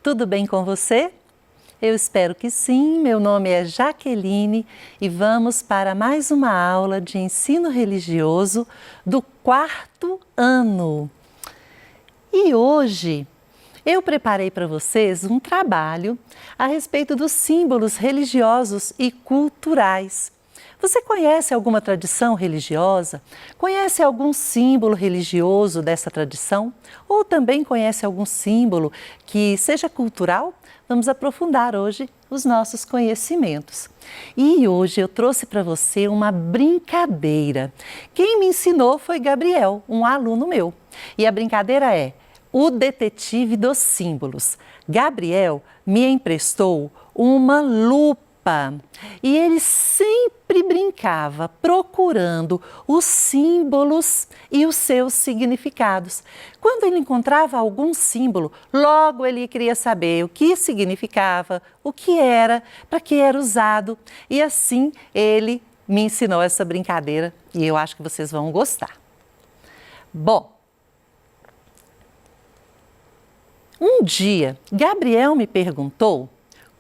tudo bem com você? Eu espero que sim. Meu nome é Jaqueline e vamos para mais uma aula de ensino religioso do 4º ano. E hoje eu preparei para vocês um trabalho a respeito dos símbolos religiosos e culturais. Você conhece alguma tradição religiosa? Conhece algum símbolo religioso dessa tradição? Ou também conhece algum símbolo que seja cultural? Vamos aprofundar hoje os nossos conhecimentos. E hoje eu trouxe para você uma brincadeira. Quem me ensinou foi Gabriel, um aluno meu. E a brincadeira é o detetive dos símbolos. Gabriel me emprestou uma lupa. E ele sempre brincava procurando os símbolos e os seus significados. Quando ele encontrava algum símbolo, logo ele queria saber o que significava, o que era, para que era usado. E assim ele me ensinou essa brincadeira e eu acho que vocês vão gostar. Bom, um dia Gabriel me perguntou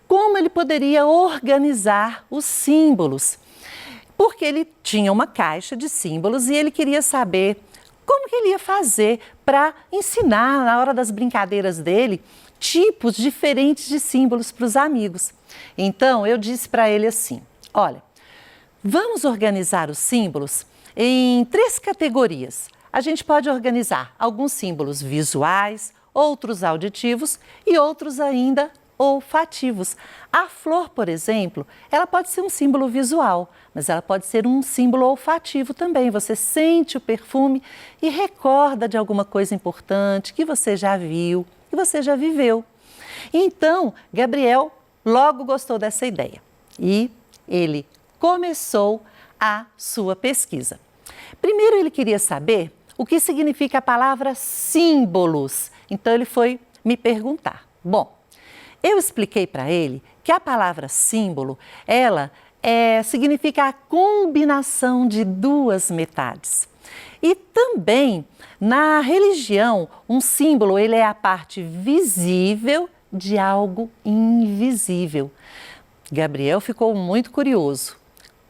como ele poderia organizar os símbolos, porque ele tinha uma caixa de símbolos e ele queria saber como que ele ia fazer para ensinar, na hora das brincadeiras dele, tipos diferentes de símbolos para os amigos. Então, eu disse para ele assim, olha, vamos organizar os símbolos em 3 categorias. A gente pode organizar alguns símbolos visuais, outros auditivos e outros ainda olfativos. A flor, por exemplo, ela pode ser um símbolo visual, mas ela pode ser um símbolo olfativo também. Você sente o perfume e recorda de alguma coisa importante que você já viu, que você já viveu. Então, Gabriel logo gostou dessa ideia e ele começou a sua pesquisa. Primeiro ele queria saber o que significa a palavra símbolos. Então ele foi me perguntar. Bom, eu expliquei para ele que a palavra símbolo, ela significa a combinação de 2 metades. E também, na religião, um símbolo ele é a parte visível de algo invisível. Gabriel ficou muito curioso.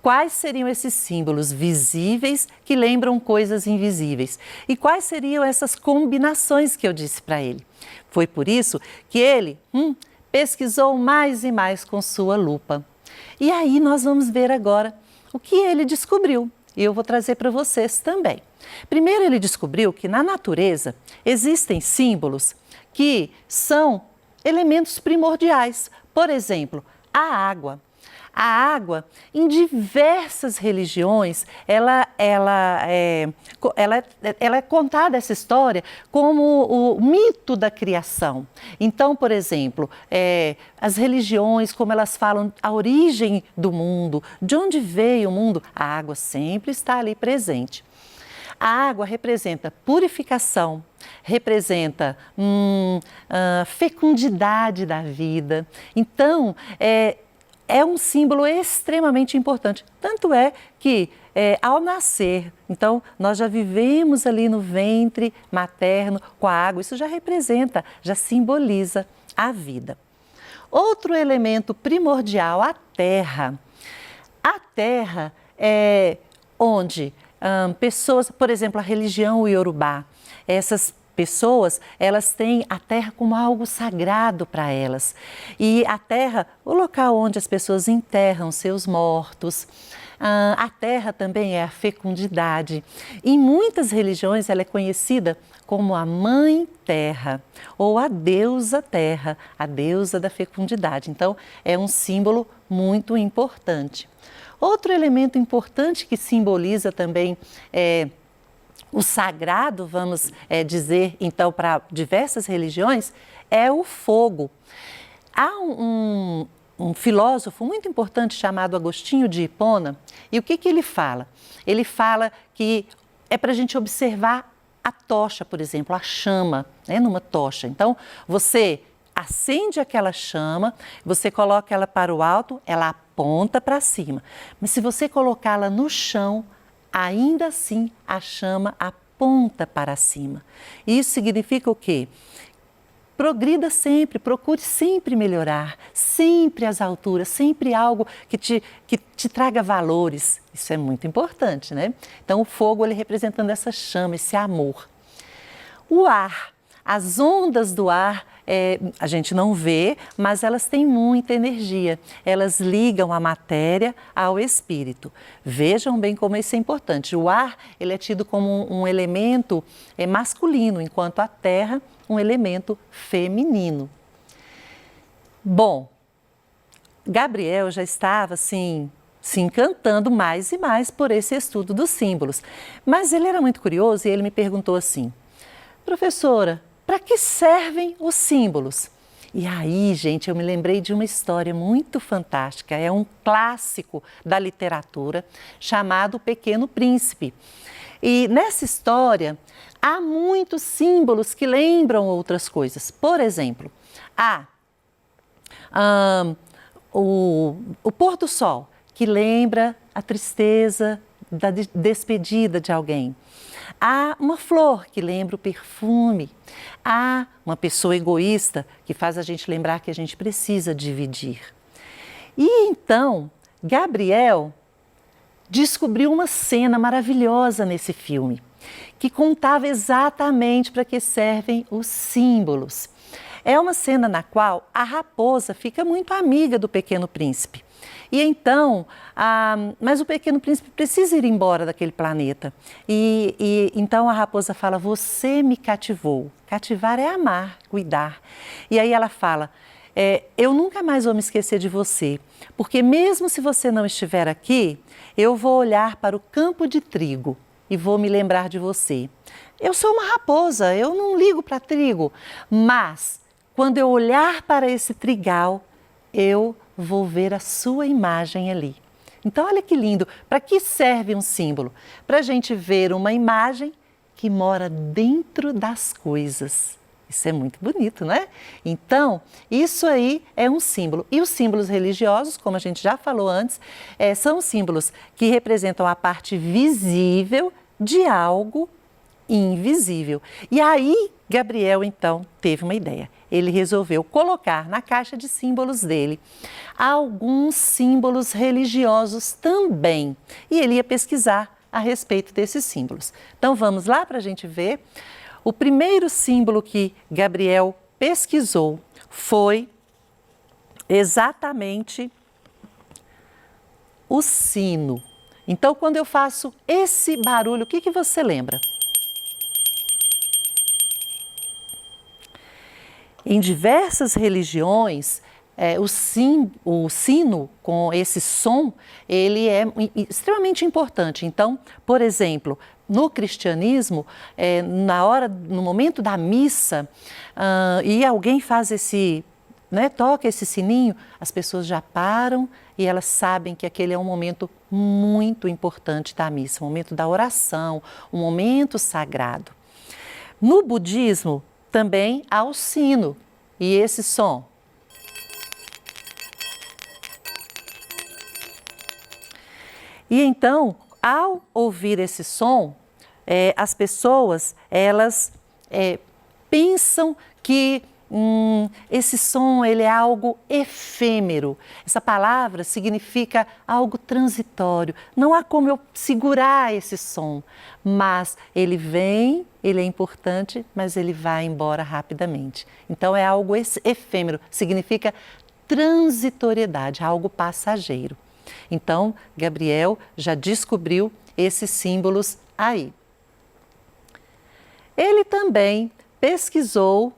Quais seriam esses símbolos visíveis que lembram coisas invisíveis? E quais seriam essas combinações que eu disse para ele? Foi por isso que ele pesquisou mais e mais com sua lupa. E aí nós vamos ver agora o que ele descobriu. E eu vou trazer para vocês também. Primeiro ele descobriu que na natureza existem símbolos que são elementos primordiais. Por exemplo, a água. A água, em diversas religiões, ela é contada essa história como o mito da criação. Então, por exemplo, as religiões, como elas falam a origem do mundo, de onde veio o mundo, a água sempre está ali presente. A água representa purificação, representa fecundidade da vida. Então, é um símbolo extremamente importante, tanto é que ao nascer, então nós já vivemos ali no ventre materno com a água, isso já representa, já simboliza a vida. Outro elemento primordial, a terra. A terra é onde pessoas, por exemplo, a religião Iorubá, essas pessoas, elas têm a terra como algo sagrado para elas. E a terra, o local onde as pessoas enterram seus mortos. A terra também é a fecundidade. Em muitas religiões ela é conhecida como a Mãe Terra ou a Deusa Terra, a deusa da fecundidade. Então, é um símbolo muito importante. Outro elemento importante que simboliza também o sagrado, vamos dizer, então, para diversas religiões, é o fogo. Há um filósofo muito importante chamado Agostinho de Hipona, e o que ele fala? Ele fala que é para a gente observar a tocha, por exemplo, a chama, numa tocha. Então, você acende aquela chama, você coloca ela para o alto, ela aponta para cima. Mas se você colocá-la no chão, ainda assim a chama aponta para cima. Isso significa o quê? progrida sempre, procure sempre melhorar, sempre às alturas, sempre algo que te traga valores. Isso é muito importante, né? Então o fogo, ele representando essa chama, esse amor. O ar, as ondas do ar, a gente não vê, mas elas têm muita energia. Elas ligam a matéria ao espírito. Vejam bem como isso é importante. O ar, ele é tido como um elemento masculino, enquanto a terra, um elemento feminino. Bom, Gabriel já estava assim se encantando mais e mais por esse estudo dos símbolos. Mas ele era muito curioso e ele me perguntou assim: professora, para que servem os símbolos? E aí, gente, eu me lembrei de uma história muito fantástica. É um clássico da literatura chamado O Pequeno Príncipe. E nessa história há muitos símbolos que lembram outras coisas. Por exemplo, o pôr do sol, que lembra a tristeza da despedida de alguém. Há uma flor que lembra o perfume. Há uma pessoa egoísta que faz a gente lembrar que a gente precisa dividir. E então, Gabriel descobriu uma cena maravilhosa nesse filme, que contava exatamente para que servem os símbolos. É uma cena na qual a raposa fica muito amiga do Pequeno Príncipe. E então, mas o Pequeno Príncipe precisa ir embora daquele planeta. E então a raposa fala: você me cativou. Cativar é amar, cuidar. E aí ela fala: eu nunca mais vou me esquecer de você, porque mesmo se você não estiver aqui, eu vou olhar para o campo de trigo e vou me lembrar de você. Eu sou uma raposa, eu não ligo para trigo, mas quando eu olhar para esse trigal, eu vou ver a sua imagem ali. Então, olha que lindo. Para que serve um símbolo? Para a gente ver uma imagem que mora dentro das coisas. Isso é muito bonito, né? Então, isso aí é um símbolo. E os símbolos religiosos, como a gente já falou antes, são símbolos que representam a parte visível de algo invisível. E aí, Gabriel, então, teve uma ideia. Ele resolveu colocar na caixa de símbolos dele alguns símbolos religiosos também. E ele ia pesquisar a respeito desses símbolos. Então, vamos lá para a gente ver. O primeiro símbolo que Gabriel pesquisou foi exatamente o sino. Então, quando eu faço esse barulho, o que você lembra? Em diversas religiões, o sino com esse som, ele é extremamente importante. Então, por exemplo, no cristianismo, no momento da missa, e alguém faz toca esse sininho, as pessoas já param e elas sabem que aquele é um momento muito importante da missa, um momento da oração, um momento sagrado. No budismo, também há o sino e esse som. E então, ao ouvir esse som, as pessoas, elas pensam que esse som ele é algo efêmero. Essa palavra significa algo transitório. Não há como eu segurar esse som, mas ele vem, ele é importante, mas ele vai embora rapidamente. Então é algo efêmero, significa transitoriedade, algo passageiro. Então, Gabriel já descobriu esses símbolos aí. Ele também pesquisou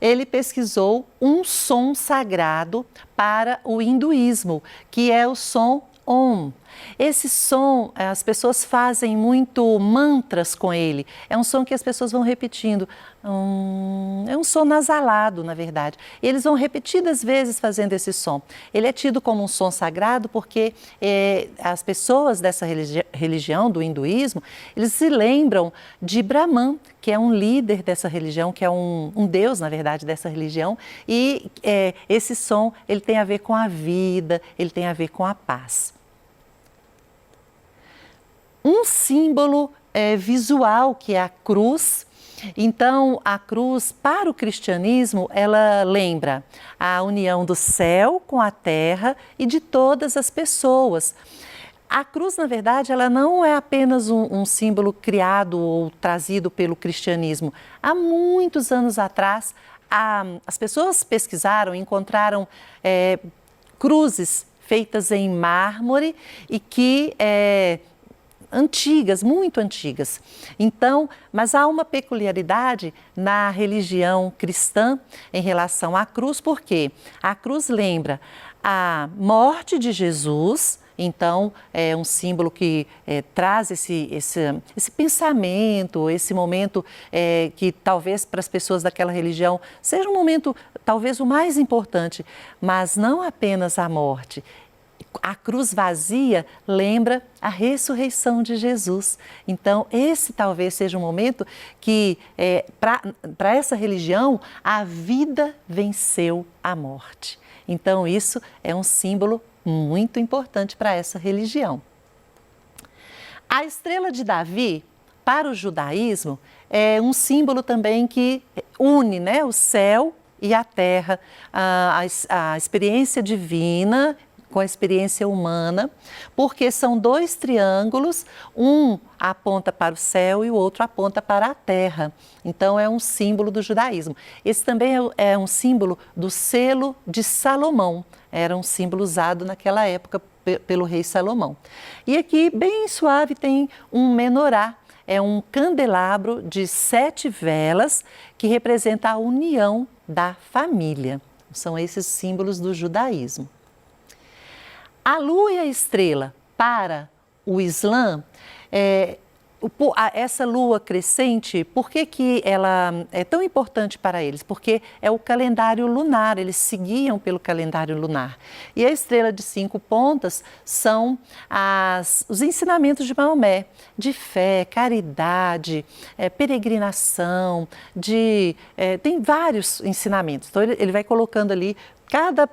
ele pesquisou um som sagrado para o hinduísmo, que é o som Om. Esse som, as pessoas fazem muito mantras com ele. É um som que as pessoas vão repetindo. É um som nasalado, na verdade. E eles vão repetidas vezes fazendo esse som. Ele é tido como um som sagrado porque as pessoas dessa religião, do hinduísmo, eles se lembram de Brahman, que é um líder dessa religião, que é um deus, na verdade, dessa religião. E esse som, ele tem a ver com a vida, ele tem a ver com a paz. Um símbolo visual, que é a cruz, Então, a cruz, para o cristianismo, ela lembra a união do céu com a terra e de todas as pessoas. A cruz, na verdade, ela não é apenas um símbolo criado ou trazido pelo cristianismo. Há muitos anos atrás, as pessoas pesquisaram e encontraram cruzes feitas em mármore e que antigas, muito antigas. Então, mas há uma peculiaridade na religião cristã em relação à cruz, porque a cruz lembra a morte de Jesus. Então, é um símbolo que traz esse pensamento, esse momento que talvez para as pessoas daquela religião seja um momento talvez o mais importante, mas não apenas a morte. A cruz vazia lembra a ressurreição de Jesus. Então, esse talvez seja um momento que, para essa religião, a vida venceu a morte. Então, isso é um símbolo muito importante para essa religião. A estrela de Davi, para o judaísmo, é um símbolo também que une, né, o céu e a terra, a experiência divina com a experiência humana, porque são dois triângulos, um aponta para o céu e o outro aponta para a terra. Então, é um símbolo do judaísmo. Esse também é um símbolo do selo de Salomão. Era um símbolo usado naquela época pelo rei Salomão. E aqui, bem suave, tem um menorá. É um candelabro de 7 velas que representa a união da família. São esses símbolos do judaísmo. A lua e a estrela para o Islã, essa lua crescente, por que ela é tão importante para eles? Porque é o calendário lunar, eles seguiam pelo calendário lunar. E a estrela de 5 pontas são os ensinamentos de Maomé, de fé, caridade, peregrinação, tem vários ensinamentos. Então ele vai colocando ali cada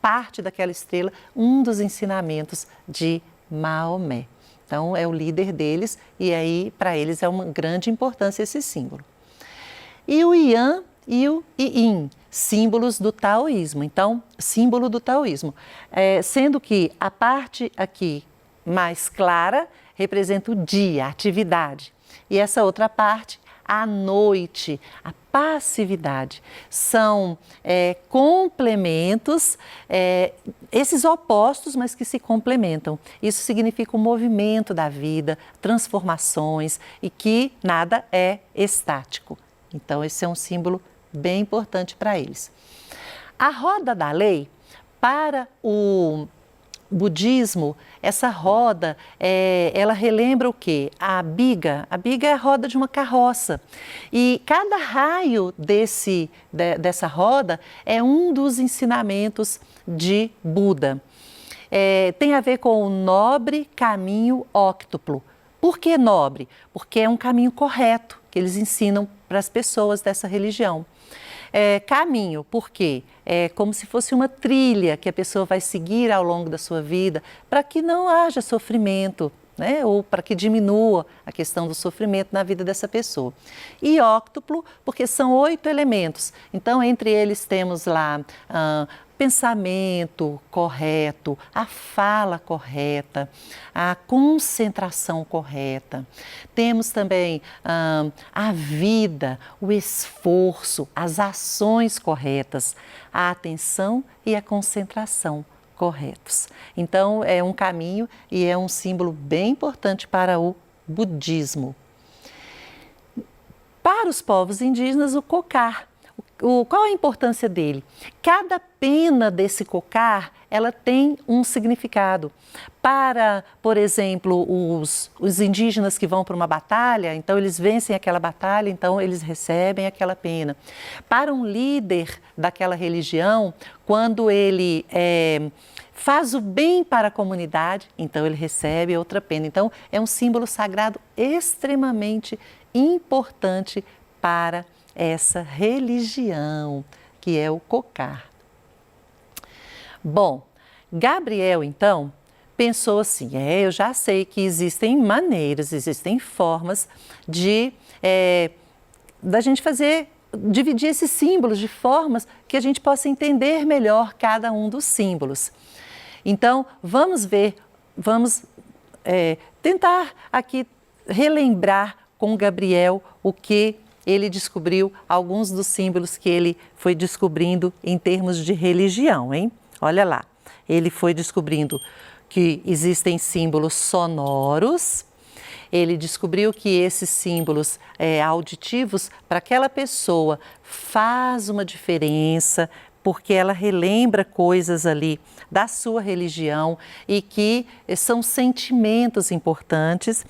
parte daquela estrela, um dos ensinamentos de Maomé. Então, é o líder deles e aí, para eles, é uma grande importância esse símbolo. E o Yan e o Yin, símbolos do taoísmo. Então, símbolo do taoísmo. Sendo que a parte aqui mais clara representa o dia, a atividade. E essa outra parte, a noite, a passividade. São complementos, esses opostos, mas que se complementam. Isso significa o movimento da vida, transformações e que nada é estático. Então, esse é um símbolo bem importante para eles. A roda da lei, para o budismo, essa roda, ela relembra o quê? A biga é a roda de uma carroça. E cada raio dessa roda é um dos ensinamentos de Buda. Tem a ver com o nobre caminho óctuplo. Por que nobre? Porque é um caminho correto que eles ensinam para as pessoas dessa religião. Caminho, porque é como se fosse uma trilha que a pessoa vai seguir ao longo da sua vida para que não haja sofrimento, né? Ou para que diminua a questão do sofrimento na vida dessa pessoa. E óctuplo, porque são 8 elementos. Então, entre eles temos lá pensamento correto, a fala correta, a concentração correta. Temos também a vida, o esforço, as ações corretas, a atenção e a concentração corretos. Então, é um caminho e é um símbolo bem importante para o budismo. Para os povos indígenas, o cocar. Qual a importância dele? Cada pena desse cocar, ela tem um significado. Para, por exemplo, os indígenas que vão para uma batalha, então eles vencem aquela batalha, então eles recebem aquela pena. Para um líder daquela religião, quando ele faz o bem para a comunidade, então ele recebe outra pena. Então, é um símbolo sagrado extremamente importante para essa religião, que é o cocar. Bom, Gabriel, então, pensou assim, eu já sei que existem maneiras, existem formas de da gente dividir esses símbolos de formas que a gente possa entender melhor cada um dos símbolos. Então, vamos tentar aqui relembrar com Gabriel o que ele descobriu, alguns dos símbolos que ele foi descobrindo em termos de religião, hein? Olha lá, ele foi descobrindo que existem símbolos sonoros, ele descobriu que esses símbolos auditivos, para aquela pessoa, faz uma diferença, porque ela relembra coisas ali da sua religião e que são sentimentos importantes.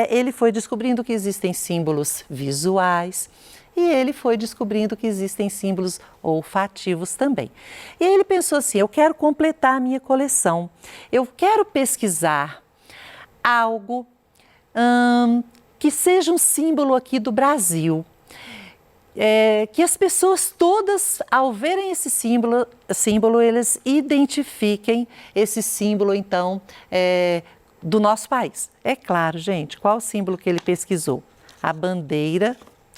Ele foi descobrindo que existem símbolos visuais e ele foi descobrindo que existem símbolos olfativos também. E aí ele pensou assim, eu quero completar a minha coleção, eu quero pesquisar algo que seja um símbolo aqui do Brasil. Que as pessoas todas, ao verem esse símbolo, eles identifiquem esse símbolo, então, do nosso país. É claro, gente, qual o símbolo que ele pesquisou? A bandeira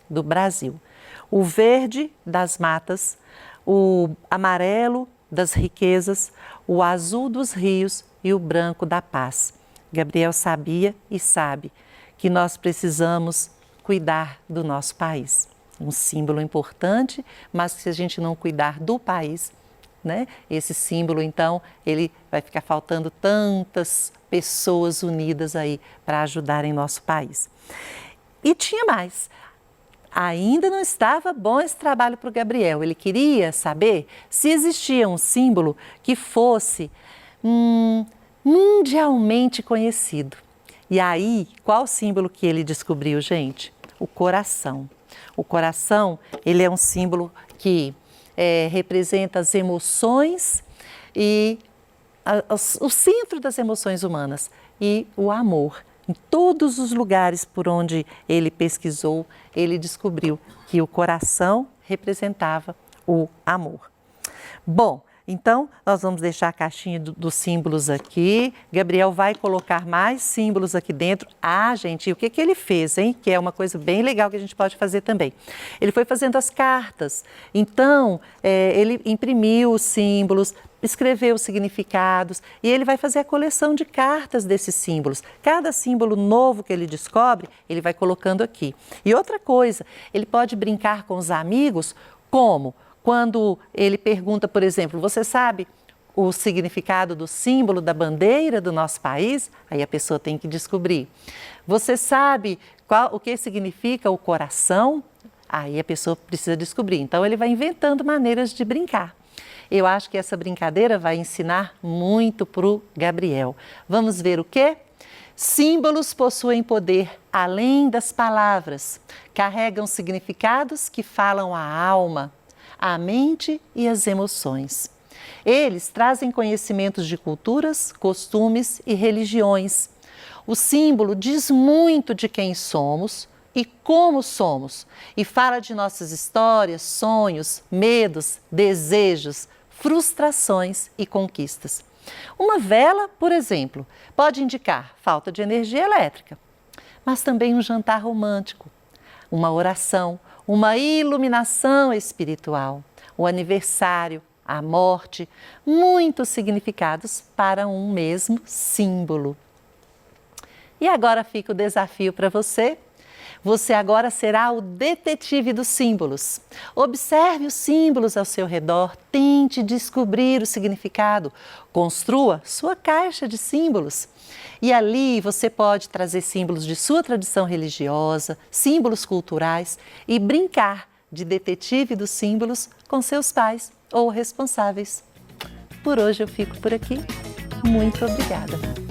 do Brasil. O verde das matas, o amarelo das riquezas, o azul dos rios e o branco da paz. Gabriel sabia e sabe que nós precisamos cuidar do nosso país. Um símbolo importante, mas se a gente não cuidar do país, né, esse símbolo, então, ele vai ficar faltando tantas pessoas unidas aí para ajudar em nosso país. E tinha mais. Ainda não estava bom esse trabalho para o Gabriel. Ele queria saber se existia um símbolo que fosse mundialmente conhecido. E aí, qual símbolo que ele descobriu, gente? O coração. O coração, ele é um símbolo que representa as emoções e o centro das emoções humanas e o amor. Em todos os lugares por onde ele pesquisou, ele descobriu que o coração representava o amor. Bom, então nós vamos deixar a caixinha dos símbolos aqui. Gabriel vai colocar mais símbolos aqui dentro. Ah, gente, e o que ele fez, hein? Que é uma coisa bem legal que a gente pode fazer também. Ele foi fazendo as cartas. Então, ele imprimiu os símbolos, escreveu os significados e ele vai fazer a coleção de cartas desses símbolos. Cada símbolo novo que ele descobre, ele vai colocando aqui. E outra coisa, ele pode brincar com os amigos como? Quando ele pergunta, por exemplo, você sabe o significado do símbolo da bandeira do nosso país? Aí a pessoa tem que descobrir. Você sabe o que significa o coração? Aí a pessoa precisa descobrir. Então ele vai inventando maneiras de brincar. Eu acho que essa brincadeira vai ensinar muito para o Gabriel. Vamos ver o quê? Símbolos possuem poder além das palavras. Carregam significados que falam à alma, a mente e as emoções. Eles trazem conhecimentos de culturas, costumes e religiões. O símbolo diz muito de quem somos e como somos, e fala de nossas histórias, sonhos, medos, desejos, frustrações e conquistas. Uma vela, por exemplo, pode indicar falta de energia elétrica, mas também um jantar romântico, uma oração, uma iluminação espiritual, o aniversário, a morte, muitos significados para um mesmo símbolo. E agora fica o desafio para você. Você agora será o detetive dos símbolos. Observe os símbolos ao seu redor, tente descobrir o significado, construa sua caixa de símbolos. E ali você pode trazer símbolos de sua tradição religiosa, símbolos culturais e brincar de detetive dos símbolos com seus pais ou responsáveis. Por hoje eu fico por aqui. Muito obrigada!